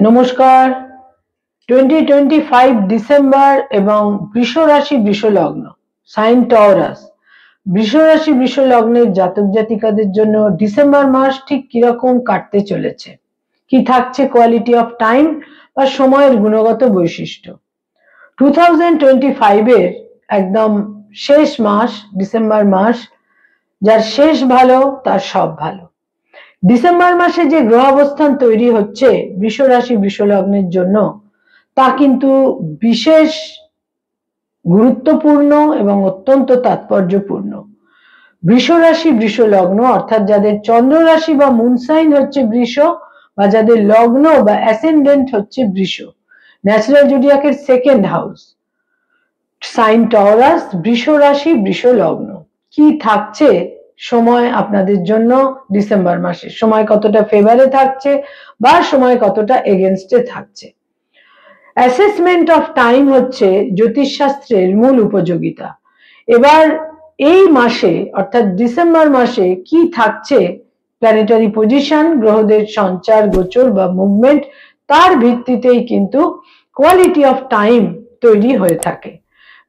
নমস্কার। 2025 ডিসেম্বর এবং বৃষ রাশি বৃষ লগ্ন সাইন টরাস বৃষ রাশি বৃষ লগ্নের জাতক জাতিকাদের জন্য ডিসেম্বর মাস ঠিক কিরকম কাটতে চলেছে, কি থাকছে কোয়ালিটি অফ টাইম বা সময়ের গুণগত বৈশিষ্ট্য। 2025 এর একদম শেষ মাস ডিসেম্বর মাস, যার শেষ ভালো তার সব ভালো। ডিসেম্বর মাসে যে গ্রহ অবস্থান তৈরি হচ্ছে বৃষ রাশি বৃষ লগ্নের জন্য, তা কিন্তু বিশেষ গুরুত্বপূর্ণ এবং অত্যন্ত তাৎপর্যপূর্ণ। বৃষ রাশি বৃষ লগ্ন অর্থাৎ যাদের চন্দ্র রাশি বা মুন সাইন হচ্ছে বৃষ, বা যাদের লগ্ন বা অ্যাসেন্ডেন্ট হচ্ছে বৃষ, ন্যাচারাল জোডিয়াকের সেকেন্ড হাউস সাইন টরাস, বৃষ রাশি বৃষ লগ্ন, কি থাকছে সময় আপনাদের জন্য ডিসেম্বর মাসে, সময় কতটা ফেভারে থাকছে বা সময় কতটা এগেনস্টে থাকছে। অ্যাসেসমেন্ট অফ টাইম হচ্ছে জ্যোতিষশাস্ত্রের মূল উপযোগিতা। এবার এই মাসে অর্থাৎ ডিসেম্বর মাসে কি থাকছে, প্ল্যানেটারি পজিশন, গ্রহদের সঞ্চার গোচর বা মুভমেন্ট, তার ভিত্তিতেই কিন্তু কোয়ালিটি অফ টাইম তৈরি হয়ে থাকে।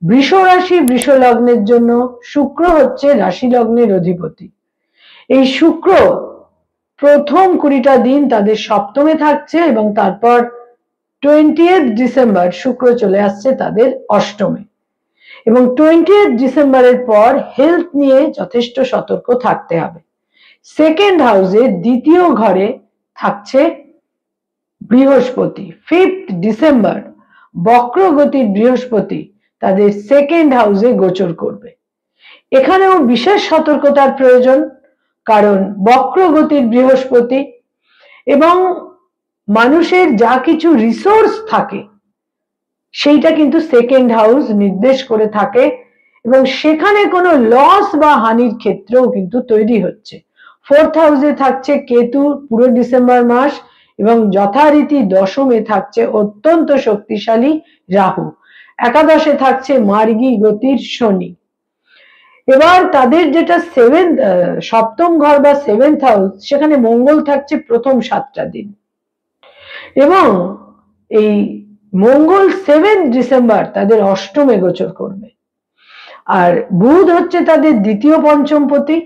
বৃষ রাশি বৃষ লগ্নের জন্য শুক্র হচ্ছে রাশি লগ্নের অধিপতি। এই শুক্র প্রথম 20টা দিন তাদের সপ্তমে থাকছে এবং তারপর 20th ডিসেম্বর শুক্র চলে আসছে তাদের অষ্টমে। এবং 20th ডিসেম্বরের পর হেলথ নিয়ে যথেষ্ট সতর্ক থাকতে হবে। সেকেন্ড হাউসে দ্বিতীয় ঘরে থাকছে বৃহস্পতি। 5th ডিসেম্বর বক্রগতির বৃহস্পতি তাদের সেকেন্ড হাউসে গোচর করবে। এখানেও বিশেষ সতর্কতার প্রয়োজন, কারণ বক্রগতির বৃহস্পতি এবং মানুষের যা কিছু রিসোর্স থাকে সেইটা কিন্তু সেকেন্ড হাউস নির্দেশ করে থাকে, এবং সেখানে কোনো লস বা হানির ক্ষেত্রেও কিন্তু তৈরি হচ্ছে। 4th হাউসে থাকছে কেতু পুরো ডিসেম্বর মাস, এবং যথারীতি দশমে থাকছে অত্যন্ত শক্তিশালী রাহু, একাদশে থাকছে মার্গী গতির শনি। এবার তাদের যেটা সপ্তম ঘর বা 7th হাউস, সেখানে মঙ্গল থাকছে প্রথম 7টা দিন, এবং এই মঙ্গল 7th ডিসেম্বর তাদের অষ্টমে গোচর করবে। আর বুধ হচ্ছে তাদের দ্বিতীয় পঞ্চমপতি।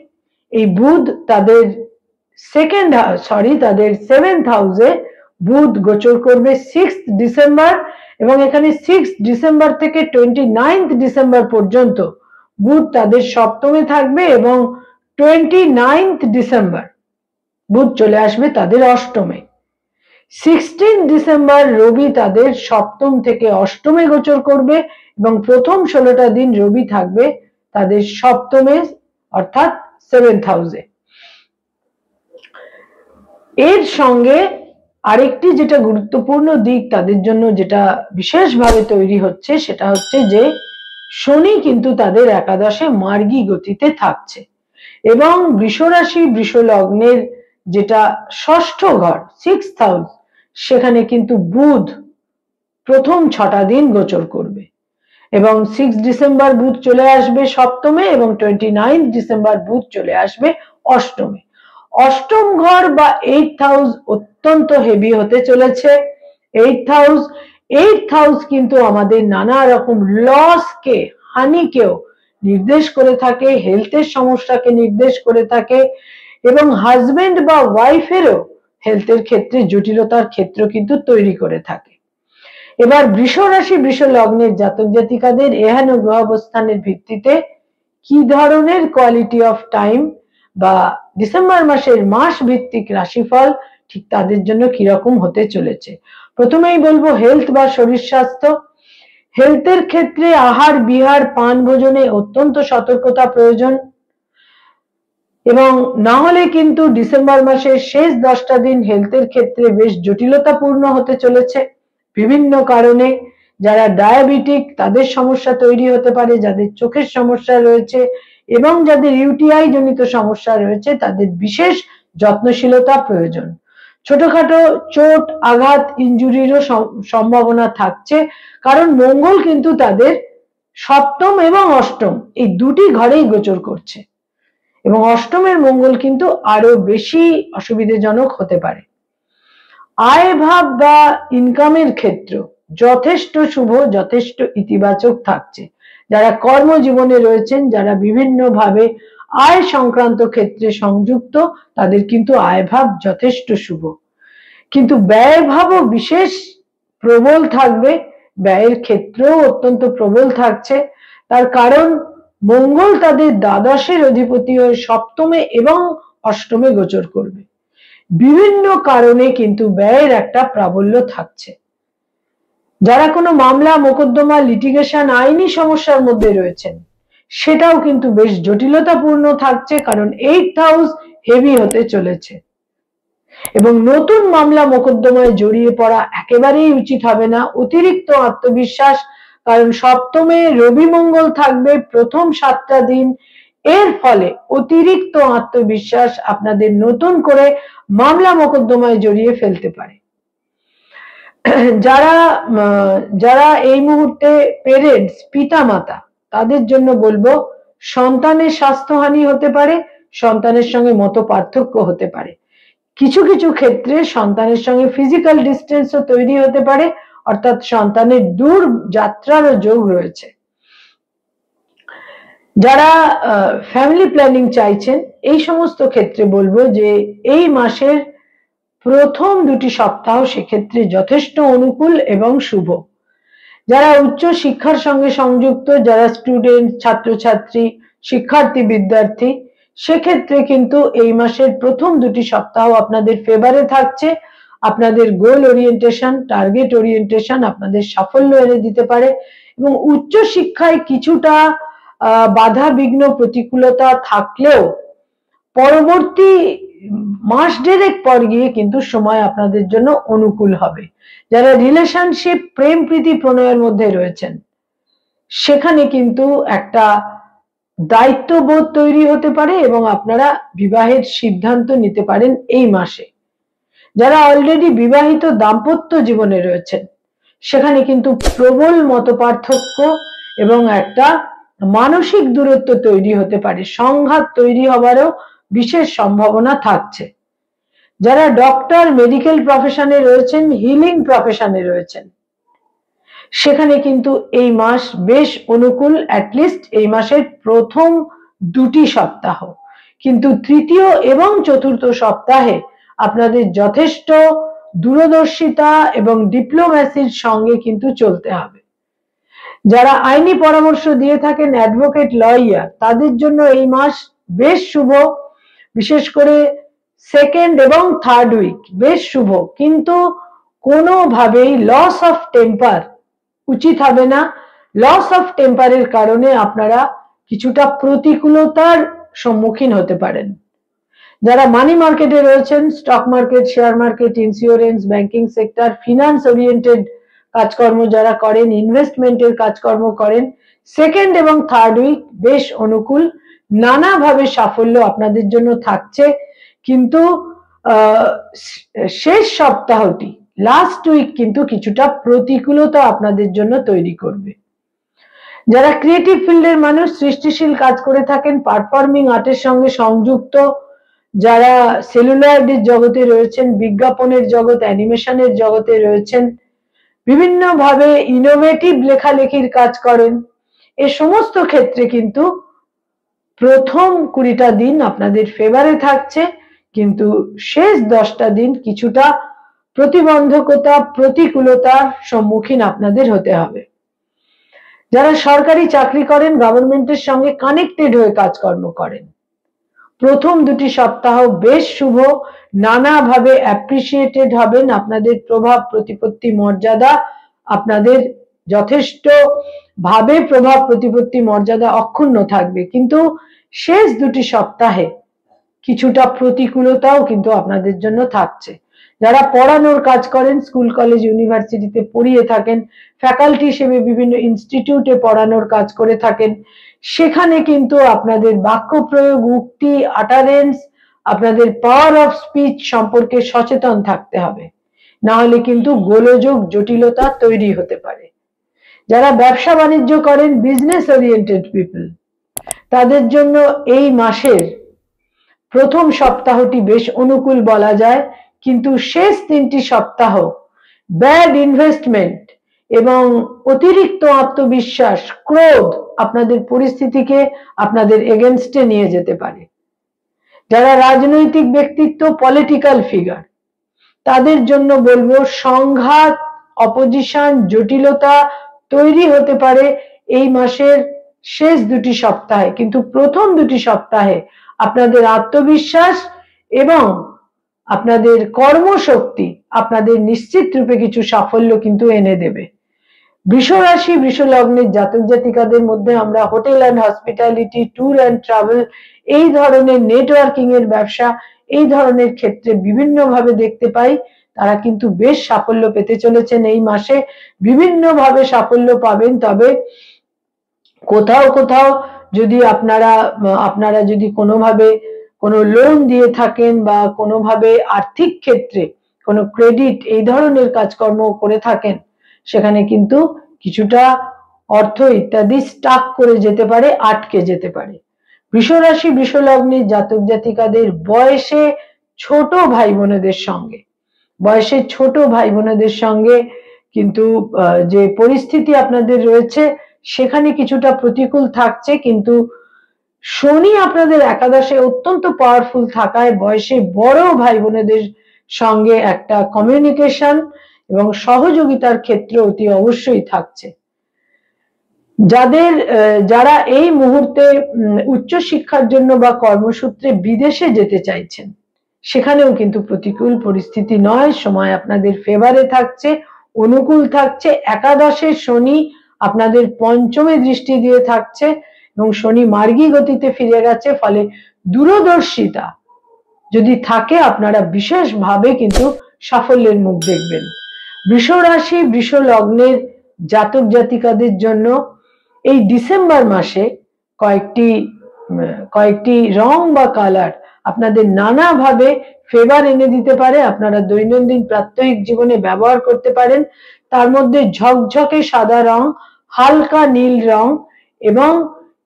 এই বুধ তাদের তাদের 7th হাউসে বুধ গোচর করবে 6th ডিসেম্বর, এবং এখানে 6th ডিসেম্বর থেকে 29th ডিসেম্বর পর্যন্ত বুধ তাদের সপ্তমে থাকবে, এবং 29th ডিসেম্বর বুধ চলে আসবে তাদের অষ্টমে। 16 ডিসেম্বর রবি তাদের সপ্তম থেকে অষ্টমে গোচর করবে, এবং প্রথম 16টা দিন রবি থাকবে তাদের সপ্তমে অর্থাৎ 7th হাউসে। এর সঙ্গে আরেকটি যেটা গুরুত্বপূর্ণ দিক তাদের জন্য যেটা বিশেষভাবে তৈরি হচ্ছে, সেটা হচ্ছে যে শনি কিন্তু তাদের একাদশে মার্গী গতিতে থাকছে, এবং বৃষ রাশি বৃষ লগ্নের যেটা ষষ্ঠ ঘর 6th হাউস, সেখানে কিন্তু বুধ প্রথম 6টা দিন গোচর করবে, এবং 6 ডিসেম্বর বুধ চলে আসবে সপ্তমে, এবং 29 ডিসেম্বর বুধ চলে আসবে অষ্টমে। অষ্টম ঘর বা 8th হাউস অত্যন্ত হেভি হতে চলেছে। 8th হাউস কিন্তু আমাদের নানা রকম লসকে, হানিকেও নির্দেশ করে থাকে, হেলথের সমস্যাকে নির্দেশ করে থাকে, এবং হাজবেন্ড বা ওয়াইফেরও হেলথের ক্ষেত্রে জটিলতার ক্ষেত্র কিন্তু তৈরি করে থাকে। এবার বৃষ রাশি বৃষ লগ্নের জাতক জাতিকাদের এহেন গ্রহ অবস্থানের ভিত্তিতে কি ধরনের কোয়ালিটি অফ টাইম বা ডিসেম্বর মাসের মাস ভিত্তিক রাশিফল ঠিক তাদের জন্য কিরকম হতে চলেছে। প্রথমেই বলবো হেলথ বা শরীর স্বাস্থ্য। হেলথের ক্ষেত্রে আহার বিহার পান ভোজনে অত্যন্ত সতর্কতা প্রয়োজন, এবং না হলে কিন্তু ডিসেম্বর মাসের শেষ 10টা দিন হেলথের ক্ষেত্রে বেশ জটিলতাপূর্ণ হতে চলেছে। বিভিন্ন কারণে যারা ডায়াবেটিক তাদের সমস্যা তৈরি হতে পারে, যাদের চোখের সমস্যা রয়েছে এবং যাদের ইউটিআই জনিত সমস্যা রয়েছে তাদের বিশেষ যত্নশীলতা প্রয়োজন। ছোটখাটো চোট আঘাত ইনজুরিরও সম্ভাবনা থাকছে, কারণ মঙ্গল কিন্তু তাদের সপ্তম এবং অষ্টম এই দুটি ঘরেই গোচর করছে, এবং অষ্টমের মঙ্গল কিন্তু আরো বেশি অসুবিধাজনক হতে পারে। আয় ভাব বা ইনকামের ক্ষেত্র যথেষ্ট শুভ, যথেষ্ট ইতিবাচক থাকছে। যারা কর্মজীবনে রয়েছেন, যারা বিভিন্নভাবে আয় সংক্রান্ত ক্ষেত্রে সংযুক্ত, তাদের কিন্তু আয় ভাব যথেষ্ট শুভ। কিন্তু ব্যয় ভাবও বিশেষ প্রবল থাকবে, ব্যয়ের ক্ষেত্রেও অত্যন্ত প্রবল থাকছে। তার কারণ মঙ্গল তাদের দ্বাদশের অধিপতি হয়ে সপ্তমে এবং অষ্টমে গোচর করবে। বিভিন্ন কারণে কিন্তু ব্যয়ের একটা প্রাবল্য থাকছে। যারা কোনো মামলা, মোকদ্দমা, লিটিগেশন, আইনি সমস্যার মধ্যে রয়েছেন, সেটাও কিন্তু বেশ জটিলতাপূর্ণ থাকছে, কারণ 8th হাউস হেভি হতে চলেছে। এবং নতুন মামলা মোকদ্দমায় জড়িয়ে পড়া একেবারেই উচিত হবে না। অতিরিক্ত আত্মবিশ্বাস, কারণ সপ্তমে রবি মঙ্গল থাকবে প্রথম 7টা দিন, এর ফলে অতিরিক্ত আত্মবিশ্বাস আপনাদের নতুন করে মামলা মোকদ্দমায় জড়িয়ে ফেলতে পারে। যারা যারা এই মুহূর্তে পেরেন্টস, পিতামাতা, তাদের জন্য বলবো সন্তানের স্বাস্থ্যহানি হতে পারে, সন্তানের সঙ্গে মত পার্থক্য হতে পারে, কিছু কিছু ক্ষেত্রে সন্তানের সঙ্গে ফিজিক্যাল ডিস্টেন্সও তৈরি হতে পারে, অর্থাৎ সন্তানের দূর যাত্রারও যোগ রয়েছে। যারা ফ্যামিলি প্ল্যানিং চাইছেন, এই সমস্ত ক্ষেত্রে বলবো যে এই মাসের প্রথম 2টি সপ্তাহ সেক্ষেত্রে যথেষ্ট অনুকূল এবং শুভ। যারা উচ্চ শিক্ষার সঙ্গে সংযুক্ত, যারা স্টুডেন্ট, ছাত্রছাত্রী, শিক্ষার্থী, বিদ্যার্থী, সেক্ষেত্রে কিন্তু এই মাসের প্রথম 2টি সপ্তাহ আপনাদের ফেভারে থাকছে। আপনাদের গোল ওরিয়েন্টেশন, টার্গেট ওরিয়েন্টেশন আপনাদের সাফল্য এনে দিতে পারে, এবং উচ্চ শিক্ষায় কিছুটা বাধা বিঘ্ন প্রতিকূলতা থাকলেও পরবর্তী মাস দেড়েক পর গিয়ে কিন্তু সময় আপনাদের জন্য অনুকূল হবে। যারা রিলেশনশিপ, প্রেম প্রীতি প্রণয়ের মধ্যে রয়েছেন, সেখানে কিন্তু একটা দায়িত্ববোধ তৈরি হতে পারে এবং আপনারা বিবাহের সিদ্ধান্ত নিতে পারেন এই মাসে। যারা অলরেডি বিবাহিত দাম্পত্য জীবনে রয়েছেন, সেখানে কিন্তু প্রবল মতপার্থক্য এবং একটা মানসিক দূরত্ব তৈরি হতে পারে, সংঘাত তৈরি হবারও বিশেষ সম্ভাবনা থাকছে। যারা ডক্টর, মেডিকেল প্রফেশনে রয়েছেন, হিলিং প্রফেশনে রয়েছেন, সেখানে কিন্তু এই মাস বেশ অনুকূল, অ্যাটলিস্ট এই মাসের প্রথম 2টি সপ্তাহ। কিন্তু তৃতীয় এবং চতুর্থ সপ্তাহে আপনাদের যথেষ্ট দূরদর্শিতা এবং ডিপ্লোম্যাসির সঙ্গে কিন্তু চলতে হবে। যারা আইনি পরামর্শ দিয়ে থাকেন, অ্যাডভোকেট, লয়ার, তাদের জন্য এই মাস বেশ শুভ। বিশেষ করে 2nd এবং 3rd উইক বেশ শুভ, কিন্তু কোনোভাবেই লস অফ টেম্পার উচিত হবে না। লস অফ টেম্পারের কারণে আপনারা কিছুটা প্রতিকূলতার সম্মুখীন হতে পারেন। যারা মানি মার্কেটে রয়েছেন, stock market, share market, insurance, banking sector, finance oriented কাজকর্ম যারা করেন, ইনভেস্টমেন্টের কাজকর্ম করেন, 2nd এবং 3rd উইক বেশ অনুকূল, নানাভাবে সাফল্য আপনাদের জন্য থাকছে। কিন্তু শেষ সপ্তাহটি, লাস্ট উইক কিন্তু কিছুটা প্রতিকূলতা আপনাদের জন্য তৈরি করবে। যারা ক্রিয়েটিভ ফিল্ডের মানুষ, সৃষ্টিশীল কাজ করে থাকেন, পারফর্মিং আর্টের সঙ্গে সংযুক্ত, যারা সেলুলয়েডের জগতে রয়েছেন, বিজ্ঞাপনের জগৎ, অ্যানিমেশনের জগতে রয়েছেন, বিভিন্নভাবে ইনোভেটিভ লেখালেখির কাজ করেন, এ সমস্ত ক্ষেত্রে কিন্তু প্রথম 20টা দিন আপনাদের ফেভারে থাকছে, কিন্তু শেষ 10টা দিন কিছুটা প্রতিবন্ধকতা, প্রতিকূলতার সম্মুখীন আপনাদের হতে হবে। যারা সরকারি চাকরি করেন, গভর্নমেন্টের সঙ্গে কানেক্টেড হয়ে কাজকর্ম করেন, প্রথম 2টি সপ্তাহ বেশ শুভ, নানাভাবে অ্যাপ্রিসিয়েটেড হবেন, আপনাদের প্রভাব, প্রতিপত্তি, মর্যাদা, আপনাদের যথেষ্ট ভাবে প্রভাব, প্রতিপত্তি, মর্যাদা অক্ষুণ্ণ থাকবে। কিন্তু শেষ 2টি সপ্তাহে কিছুটা প্রতিকূলতাও কিন্তু আপনাদের জন্য থাকছে। যারা পড়ানোর কাজ করেন, স্কুল, কলেজ, ইউনিভার্সিটিতে পড়িয়ে থাকেন, ফ্যাকাল্টি হিসেবে বিভিন্ন ইনস্টিটিউটে পড়ানোর কাজ করে থাকেন, সেখানে কিন্তু আপনাদের বাক্য প্রয়োগ, উক্তি, আটারেন্স, আপনাদের পাওয়ার অফ স্পিচ সম্পর্কে সচেতন থাকতে হবে, না হলে কিন্তু গোলযোগ, জটিলতা তৈরি হতে পারে। যারা ব্যবসা বাণিজ্য করেন, বিজনেস ওরিয়েন্টেড পিপল, তাদের জন্য এই মাসের প্রথম সপ্তাহটি বেশ অনুকূল বলা যায়, কিন্তু শেষ 3টি সপ্তাহ ব্যাড ইনভেস্টমেন্ট এবং অতিরিক্ত আত্মবিশ্বাস, ক্রোধ আপনাদের পরিস্থিতিকে আপনাদের এগেনস্টে নিয়ে যেতে পারে। যারা রাজনৈতিক ব্যক্তিত্ব, পলিটিক্যাল ফিগার, তাদের জন্য বলবো সংঘাত, অপোজিশন, জটিলতা তৈরি হতে পারে এই মাসের শেষ 2টি সপ্তাহে, কিন্তু প্রথম 2টি সপ্তাহে আপনাদের আত্মবিশ্বাস এবং আপনাদের কর্মশক্তি আপনাদের নিশ্চিত রূপে কিছু সাফল্য কিন্তু এনে দেবে। বৃষ রাশি, বৃষ লগ্নের জাতক জাতিকাদের মধ্যে আমরা hotel and hospitality, tour and travel, এই ধরনের নেটওয়ার্কিং এর ব্যবসা, এই ধরনের ক্ষেত্রে বিভিন্ন ভাবে দেখতে পাই তারা কিন্তু বেশ সাফল্য পেতে চলেছেন এই মাসে, বিভিন্ন ভাবে সাফল্য পাবেন। তবে কোথাও কোথাও যদি আপনারা যদি কোনোভাবে কোনো লোন দিয়ে থাকেন বা কোনোভাবে আর্থিক ক্ষেত্রে কোনো ক্রেডিট এই ধরনের কাজকর্ম করে থাকেন, সেখানে কিন্তু কিছুটা অর্থ ইত্যাদি স্টাক করে যেতে পারে, আটকে যেতে পারে। বৃষ রাশি, বৃষ লগ্নের জাতক জাতিকাদের বয়সে ছোট ভাই বোনেদের সঙ্গে কিন্তু যে পরিস্থিতি আপনাদের রয়েছে সেখানে কিছুটা প্রতিকূল থাকছে, কিন্তু শনি আপনাদের একাদশে অত্যন্ত পাওয়ারফুল থাকায় বয়সে বড় ভাই বোনেদের সঙ্গে একটা কমিউনিকেশন এবং সহযোগিতার ক্ষেত্র অতি অবশ্যই থাকছে। যারা এই মুহূর্তে উচ্চশিক্ষার জন্য বা কর্মসূত্রে বিদেশে যেতে চাইছেন, সেখানেও কিন্তু প্রতিকূল পরিস্থিতি নয়, সময় আপনাদের ফেভারে থাকছে, অনুকূল থাকছে। একাদশে শনি আপনাদের পঞ্চমে দৃষ্টি দিয়ে থাকছে এবং শনি মার্গী গতিতে ফিরে গেছে, ফলে দূরদর্শিতা যদি থাকে আপনারা বিশেষভাবে কিন্তু সাফল্যের মুখ দেখবেন। বৃষ রাশি, বৃষ লগ্নের জাতক জাতিকাদের জন্য এই ডিসেম্বর মাসে কয়েকটি রং বা কালার আপনাদের নানাভাবে ফেভার এনে দিতে পারে, আপনারা দৈনন্দিন প্রাত্যহিক জীবনে ব্যবহার করতে পারেন। তার মধ্যে ঝকঝকে সাদা রং, হালকা নীল রং এবং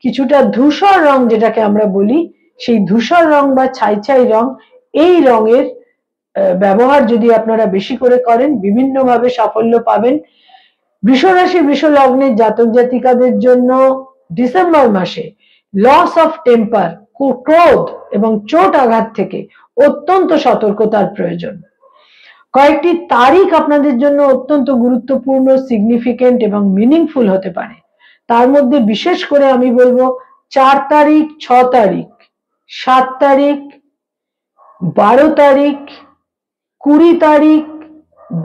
কিছুটা ধূসর রং যেটাকে আমরা বলি, সেই ধূসর রং বা ছাই রং, এই রঙের ব্যবহার যদি আপনারা বেশি করে করেন বিভিন্নভাবে সাফল্য পাবেন। বৃষ রাশি, বৃষ লগ্নের জাতক জাতিকাদের জন্য ডিসেম্বর মাসে লস অফ টেম্পার, ক্রোধ এবং চোট আঘাত থেকে অত্যন্ত সতর্কতার প্রয়োজন। কয়েকটি তারিখ আপনাদের জন্য অত্যন্ত গুরুত্বপূর্ণ, সিগনিফিকেন্ট এবং মিনিংফুল হতে পারে। তার মধ্যে বিশেষ করে আমি বলবো 4 তারিখ, 6 তারিখ, 7 তারিখ, 12 তারিখ, 20 তারিখ,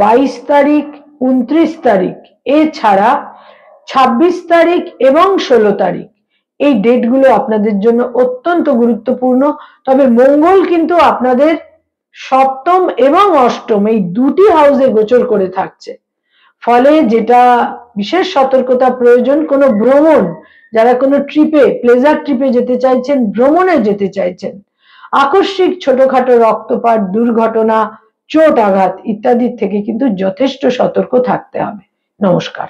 22 তারিখ, 29 তারিখ, এছাড়া 26 তারিখ এবং 16 তারিখ, এই ডেটগুলো আপনাদের জন্য অত্যন্ত গুরুত্বপূর্ণ। তবে মঙ্গল কিন্তু আপনাদের সপ্তম এবং অষ্টম এই 2টি হাউসে গোচর করে থাকছে, ফলে যেটা বিশেষ সতর্কতা প্রয়োজন, কোনো ভ্রমণ, যারা কোনো ট্রিপে, প্লেজার ট্রিপে যেতে চাইছেন, ভ্রমণে যেতে চাইছেন, আকস্মিক ছোটখাটো রক্তপাত, দুর্ঘটনা, চোট আঘাত ইত্যাদির থেকে কিন্তু যথেষ্ট সতর্ক থাকতে হবে। নমস্কার।